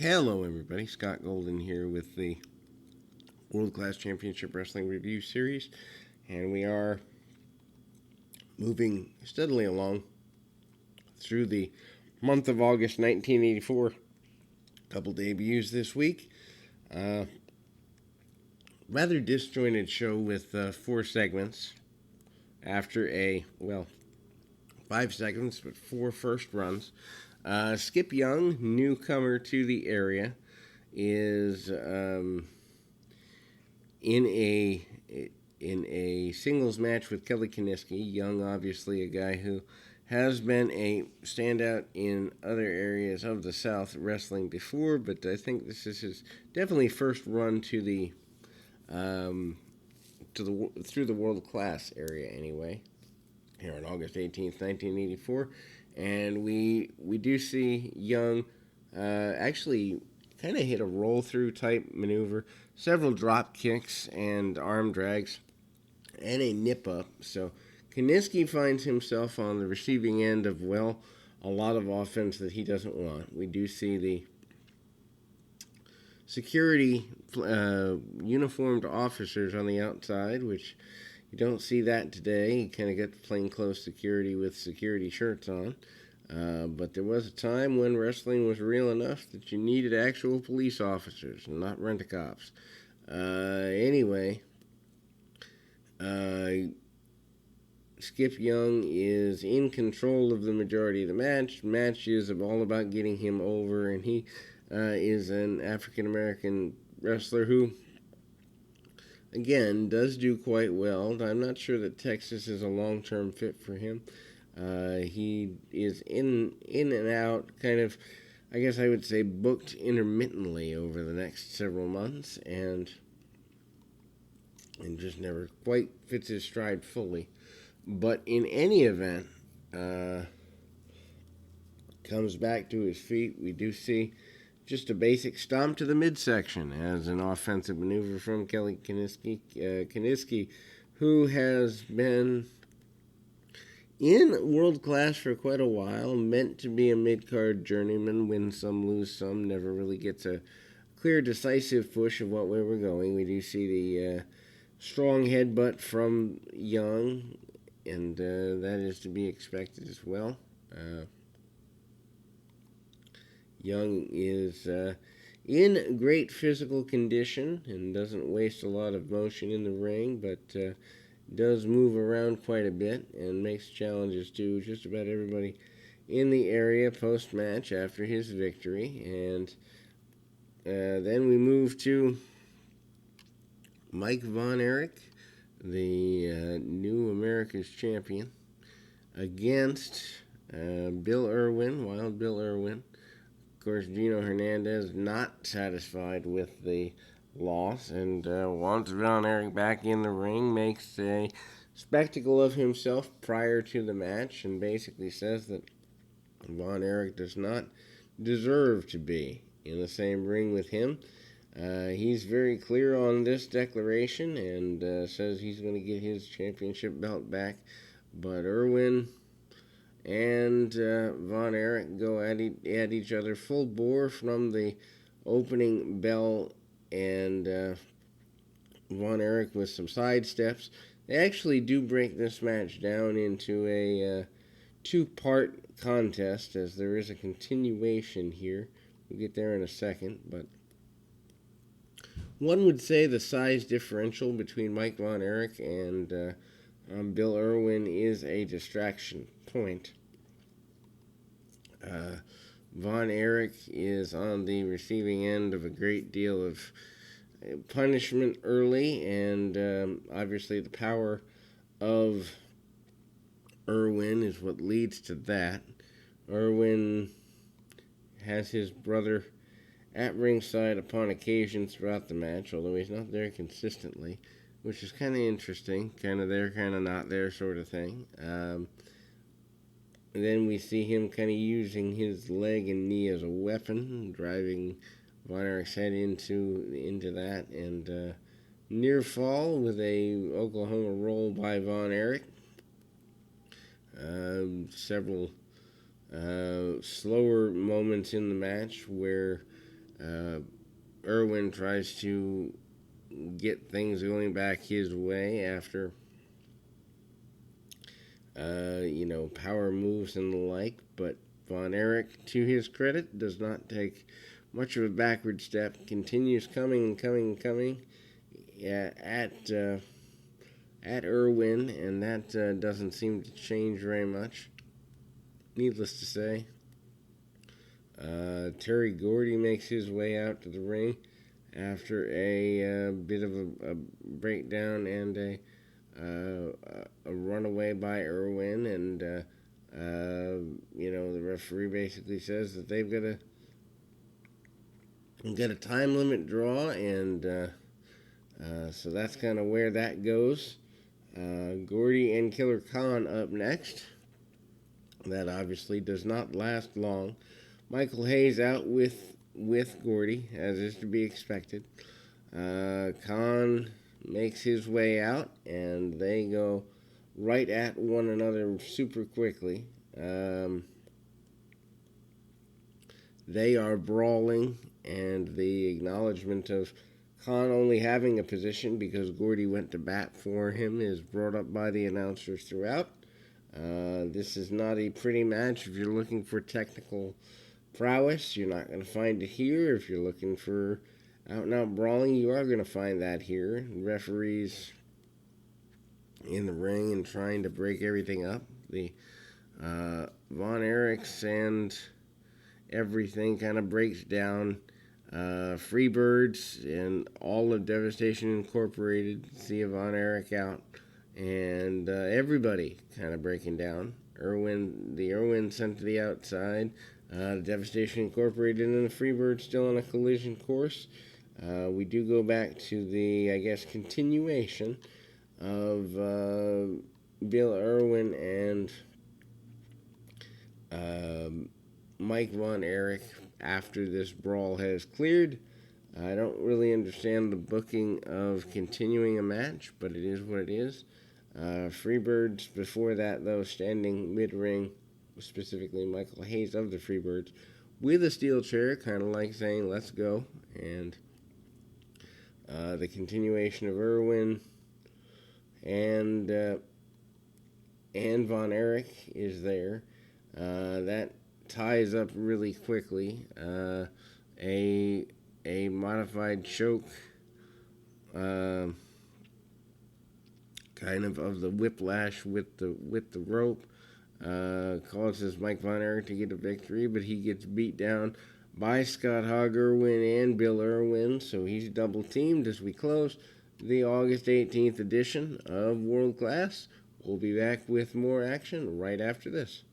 Hello, everybody. Scott Golden here with the World Class Championship Wrestling Review Series, and we are moving steadily along through the month of August 1984. A couple debuts this week. Rather disjointed show with 4 segments after 5 segments, but 4 first runs. Skip Young, newcomer to the area, is in a singles match with Kelly Kiniski. Young, obviously, a guy who has been a standout in other areas of the South wrestling before, but I think this is his definitely first run to the through the world class area anyway. Here on August 18th, 1984, and we do see Young actually kind of hit a roll-through type maneuver, several drop kicks and arm drags, and a nip-up. So Kiniski finds himself on the receiving end of, a lot of offense that he doesn't want. We do see the security uniformed officers on the outside, which you don't see that today. You kind of get plainclothes security with security shirts on. But there was a time when wrestling was real enough that you needed actual police officers and not rent-a-cops. Anyway, Skip Young is in control of the majority of the match. The match is all about getting him over, and he is an African-American wrestler who, again, does do quite well. I'm not sure that Texas is a long-term fit for him. He is in and out, kind of, I guess I would say, booked intermittently over the next several months, and just never quite fits his stride fully. But in any event, comes back to his feet. We do see just a basic stomp to the midsection as an offensive maneuver from Kelly Kiniski. Kiniski, who has been in world class for quite a while, meant to be a mid-card journeyman, win some, lose some, never really gets a clear, decisive push of what way we're going. We do see the strong headbutt from Young, and that is to be expected as well. Young is in great physical condition and doesn't waste a lot of motion in the ring, but does move around quite a bit and makes challenges to just about everybody in the area post-match after his victory. And then we move to Mike Von Erich, the new America's champion, against Bill Irwin, Wild Bill Irwin. Of course, Gino Hernandez not satisfied with the loss and wants Von Erich back in the ring, makes a spectacle of himself prior to the match, and basically says that Von Erich does not deserve to be in the same ring with him. He's very clear on this declaration and says he's going to get his championship belt back, but Irwin and Von Erich go at each other full bore from the opening bell, and Von Erich with some side steps. They actually do break this match down into a 2-part contest, as there is a continuation here. We'll get there in a second, but one would say the size differential between Mike Von Erich and Bill Irwin is a distraction point. Von Erich is on the receiving end of a great deal of punishment early, and obviously the power of Irwin is what leads to that. Irwin has his brother at ringside upon occasion throughout the match, although he's not there consistently, which is kind of interesting, kind of there, kind of not there sort of thing. Then we see him kind of using his leg and knee as a weapon, driving Von Erich's head into that, and near fall with a Oklahoma roll by Von Erich. Several slower moments in the match where Irwin tries to get things going back his way after, power moves and the like, but Von Erich, to his credit, does not take much of a backward step, continues coming and coming and coming at Irwin, and that doesn't seem to change very much. Needless to say, Terry Gordy makes his way out to the ring after a bit of a breakdown and a runaway by Irwin, and the referee basically says that they've got a time limit draw, and so that's kind of where that goes. Gordy and Killer Khan up next. That obviously does not last long. Michael Hayes out with Gordy, as is to be expected. Khan makes his way out, and they go right at one another super quickly. They are brawling, and the acknowledgement of Khan only having a position because Gordy went to bat for him is brought up by the announcers throughout. This is not a pretty match. If you're looking for technical prowess, you're not going to find it here. If you're looking for out-and-out brawling, you are going to find that here. Referees in the ring and trying to break everything up. The Von Erichs and everything kind of breaks down. Freebirds and all of Devastation Incorporated see a Von Erich out, and everybody kind of breaking down. The Irwin sent to the outside. Devastation Incorporated and the Freebirds still on a collision course. We do go back to the, I guess, continuation of Bill Irwin and Mike Von Erich after this brawl has cleared. I don't really understand the booking of continuing a match, but it is what it is. Freebirds before that, though, standing mid-ring, specifically Michael Hayes of the Freebirds, with a steel chair, kind of like saying, let's go. And the continuation of Irwin and Von Erich is there. That ties up really quickly. A modified choke, kind of the whiplash with the rope, causes Mike Von Erich to get a victory, but he gets beat down by Scott Hogg Irwin and Bill Irwin, so he's double teamed as we close the August 18th edition of World Class. We'll be back with more action right after this.